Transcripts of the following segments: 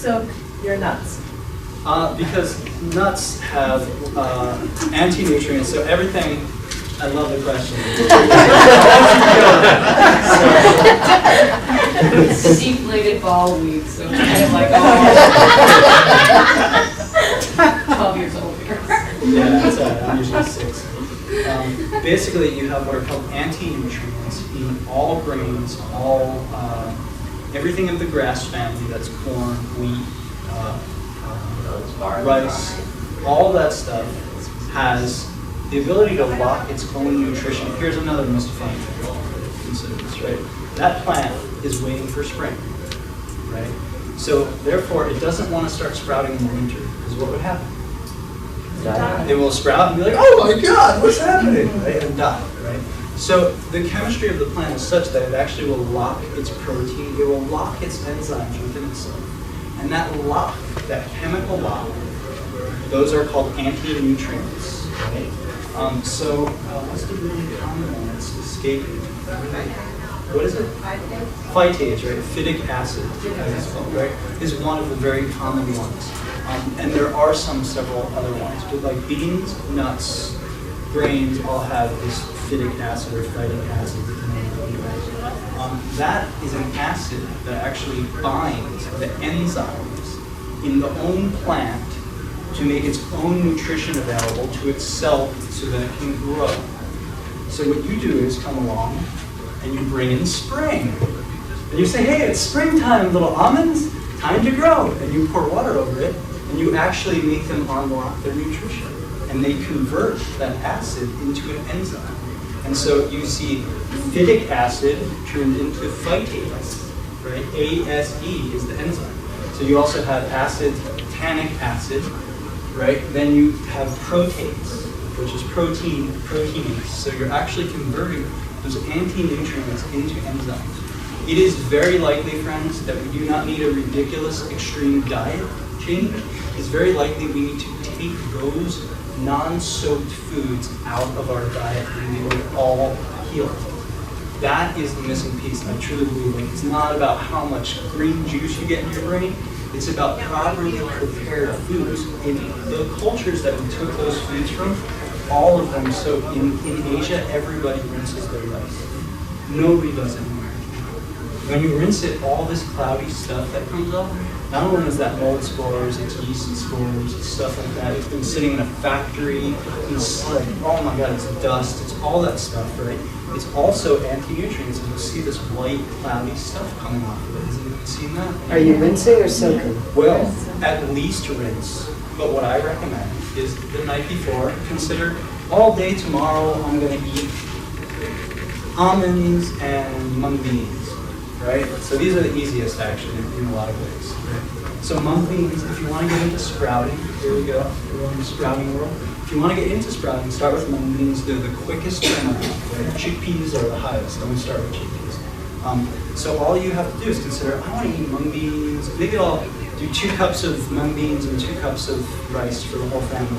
soak your nuts? Because nuts have anti-nutrients, so everything. I love the question. Deflated ball week, so it's kind of like, 12 years old here. Yeah, that's I'm usually 6. Basically, you have what are called anti-nutrients in all grains, everything of the grass family, that's corn, wheat, rice, all that stuff has the ability to lock its own nutrition. Here's another mystifying thing. Consider this, right? That plant is waiting for spring, right? So therefore, it doesn't want to start sprouting in the winter, because what would happen? It will sprout and be like, oh my God, what's happening? Right? And die, right? So the chemistry of the plant is such that it actually will lock its protein, it will lock its enzymes within itself. And that lock, that chemical lock, those are called anti-nutrients, right? So what's the really common one that's escaping? What is it? Phytase, right? Phytic acid, as it's called, right? Is one of the very common ones. And there are several other ones, but like beans, nuts, grains all have this phytic acid or phytic acid. That is an acid that actually binds the enzymes in the own plant to make its own nutrition available to itself so that it can grow. So what you do is come along and you bring in spring. And you say, hey, it's springtime, little almonds, time to grow. And you pour water over it, and you actually make them unlock their nutrition. And they convert that acid into an enzyme. And so you see phytic acid turned into phytase, right? ASE is the enzyme. So you also have tannic acid, right? Then you have protease, which is proteinase. So you're actually converting those anti-nutrients into enzymes. It is very likely, friends, that we do not need a ridiculous extreme diet change. It's very likely we need to take those non-soaked foods out of our diet and we will all heal. That is the missing piece. I truly believe it. It's not about how much green juice you get in your brain. It's about properly prepared foods. In the cultures that we took those foods from, all of them soak. In Asia, everybody rinses their rice. Nobody does it anymore. When you rinse it, all this cloudy stuff that comes up, not only is that mold spores, it's yeast spores, it's stuff like that. It's been sitting in a factory, it's like, oh my God, it's dust, it's all that stuff, right? It's also anti-nutrients, and you'll see this white, cloudy stuff coming off of it. Has anyone seen that? Are you rinsing or soaking? Well, at least rinse. But what I recommend is the night before, consider all day tomorrow I'm going to eat almonds and mung beans. Right? So these are the easiest actually in a lot of ways. Right? So mung beans, if you want to get into sprouting, here we go, we're in the sprouting world. If you want to get into sprouting, start with mung beans. They're the quickest turnaround. Right? Chickpeas are the highest. Don't start with chickpeas. So all you have to do is consider, I want to eat mung beans. Maybe I'll do 2 cups of mung beans and 2 cups of rice for the whole family.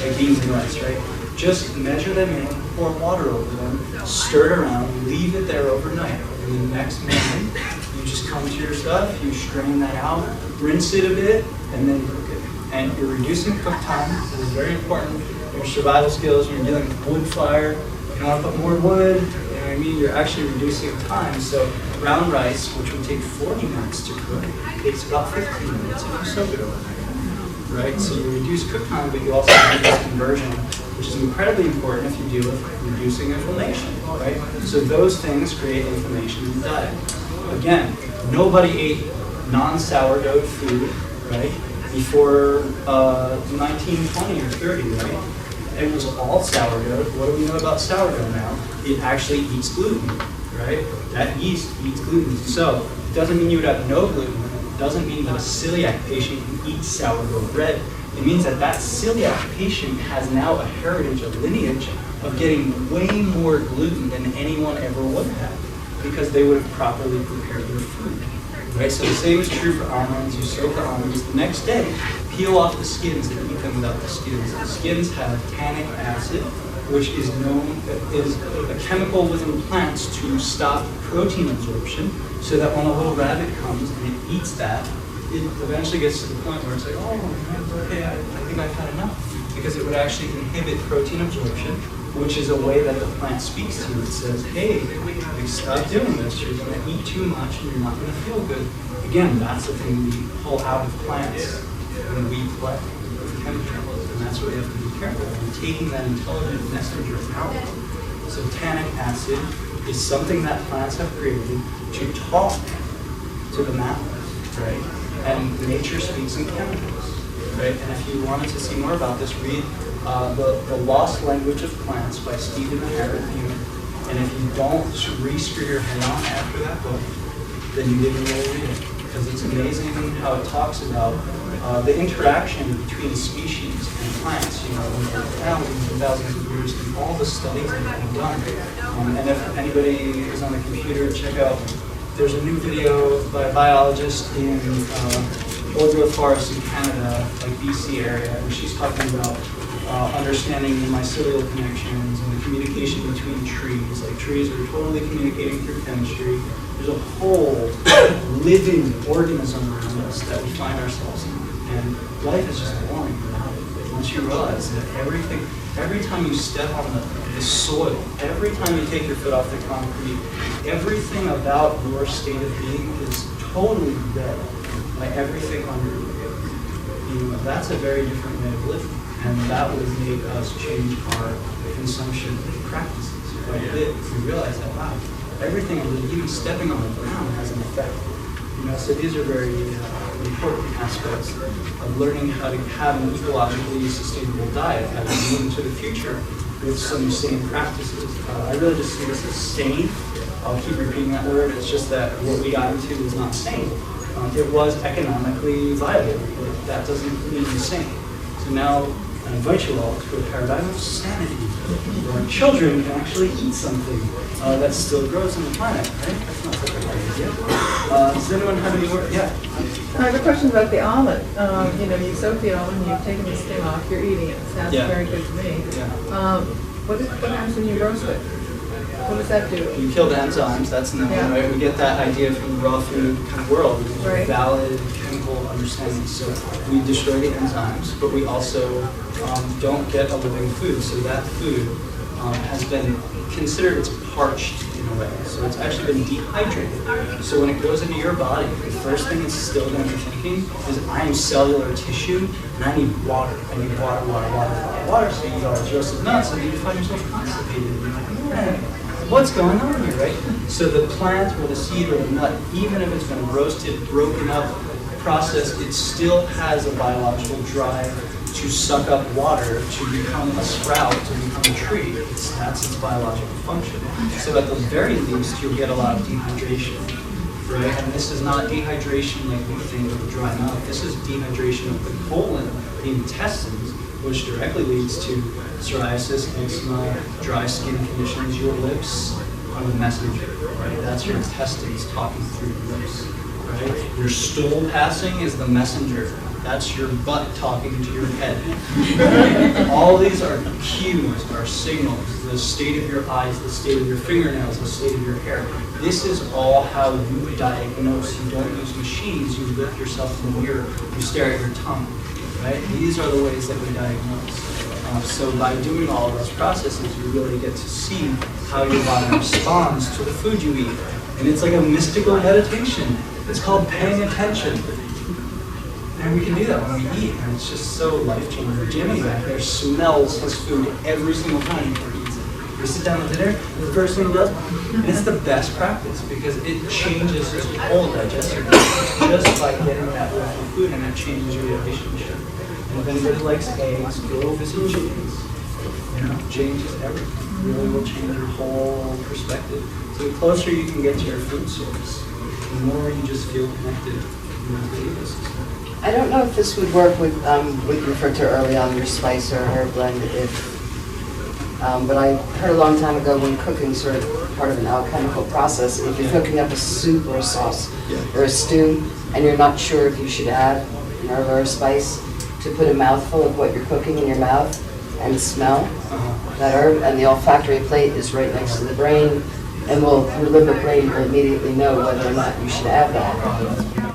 Like beans and rice, right? Just measure them in, pour water over them, stir it around, leave it there overnight. And the next morning, you just come to your stuff, you strain that out, rinse it a bit, and then cook it. And you're reducing cook time. This is very important. Your survival skills, when you're dealing with wood fire, you don't want to put more wood, you know what I mean? You're actually reducing time. So brown rice, which would take 40 minutes to cook, takes about 15 minutes if you soak it overnight. Right? So you reduce cook time, but you also reduce conversion, which is incredibly important if you deal with reducing inflammation, right? So those things create inflammation in the diet. Again, nobody ate non-sourdough food, right, before 1920 or 30, right? It was all sourdough. What do we know about sourdough now? It actually eats gluten, right? That yeast eats gluten. So it doesn't mean you would have no gluten. It doesn't mean that a celiac patient can eat sourdough bread. It means that that celiac patient has now a heritage, a lineage of getting way more gluten than anyone ever would have because they would have properly prepared their food. Right? So the same is true for almonds. You soak the almonds. The next day, peel off the skins and eat them without the skins. The skins have tannic acid, which is a chemical within plants to stop protein absorption so that when a little rabbit comes and it eats that, it eventually gets to the point where it's like, oh, okay, I think I've had enough. Because it would actually inhibit protein absorption, which is a way that the plant speaks to you. It says, hey, stop doing this. You're going to eat too much and you're not going to feel good. Again, that's the thing we pull out of plants when we play with chemicals. And that's what we have to be careful of. We're taking that intelligent messenger out. So tannic acid is something that plants have created to talk to the mammals, right? And nature speaks in chemicals, right? And if you wanted to see more about this, read The Lost Language of Plants by Stephen Harrod. And if you don't re-screw your head on after that book, then you didn't really read it. Because it's amazing how it talks about the interaction between species and plants, you know, over thousands and thousands of years, and all the studies that have been done. And if anybody is on the computer, check out, there's a new video by a biologist in old-growth forests in Canada, like BC area, and she's talking about understanding the mycelial connections and the communication between trees. Like trees are totally communicating through chemistry. There's a whole living organism around us that we find ourselves in. And life is just boring without it. Once you realize that every time you step on the soil, every time you take your foot off the concrete, everything about your state of being is totally read by everything under you. You know, that's a very different way of living. And that would make us change our consumption practices quite a bit if we realize that, wow, everything, even stepping on the ground has an effect. You know, so these are very important aspects of learning how to have an ecologically sustainable diet as we move into the future with some sane practices. I really just see this as sane. I'll keep repeating that word. It's just that what we got into is not sane. It was economically viable, but that doesn't mean sane. So now I invite you all to a paradigm of sanity, where children can actually eat something that still grows on the planet, right? That's not such a hard idea. Does anyone have any more? Yeah. I have a question about the almond. You know, you soak the almond, you've taken the skin off, you're eating it. Sounds very good to me. Yeah. What happens when you roast it? What does that do? You kill the enzymes, that's known, right? We get that idea from the raw food kind of world, which is a valid chemical understanding. So we destroy the enzymes, but we also don't get a living food. So that food has been considered, it's parched in a way. So it's actually been dehydrated. So when it goes into your body, the first thing it's still going to be thinking is, I am cellular tissue and I need water. I need water, water, water, water, water. So you eat all those roasted nuts and then you find yourself constipated. And you're like, man, what's going on here, right? So the plant or the seed or the nut, even if it's been roasted, broken up, processed, it still has a biological drive to suck up water, to become a sprout, to become a tree. That's its biological function. So at the very least, you'll get a lot of dehydration, right? And this is not dehydration like we think of dry mouth. This is dehydration of the colon, the intestines, which directly leads to psoriasis, eczema, dry skin conditions. Your lips are the messenger, right? That's your intestines talking through your lips, right? Your stool passing is the messenger. That's your butt talking to your head. All these are cues, are signals. The state of your eyes, the state of your fingernails, the state of your hair. This is all how you diagnose. You don't use machines. You look yourself in the mirror. You stare at your tongue. Right? These are the ways that we diagnose. So by doing all of those processes, you really get to see how your body responds to the food you eat. And it's like a mystical meditation. It's called paying attention. And we can do that when we eat, and it's just so life-changing. Jimmy back there smells his food every single time he eats it. We sit down to dinner, the first thing he does, and it's the best practice because it changes his whole digestive system just by getting that with the food, and it changes your relationship. And if anybody likes eggs, go visit chickens. You know, changes everything. Really will change your whole perspective. So the closer you can get to your food source, the more you just feel connected with the ecosystem. I don't know if this would work with what you referred to early on, your spice or herb blend, but I heard a long time ago when cooking sort of part of an alchemical process, if you're cooking up a soup or a sauce or a stew and you're not sure if you should add an herb or a spice, to put a mouthful of what you're cooking in your mouth and smell that herb, and the olfactory plate is right next to the brain, and your limbic brain will immediately know whether or not you should add that.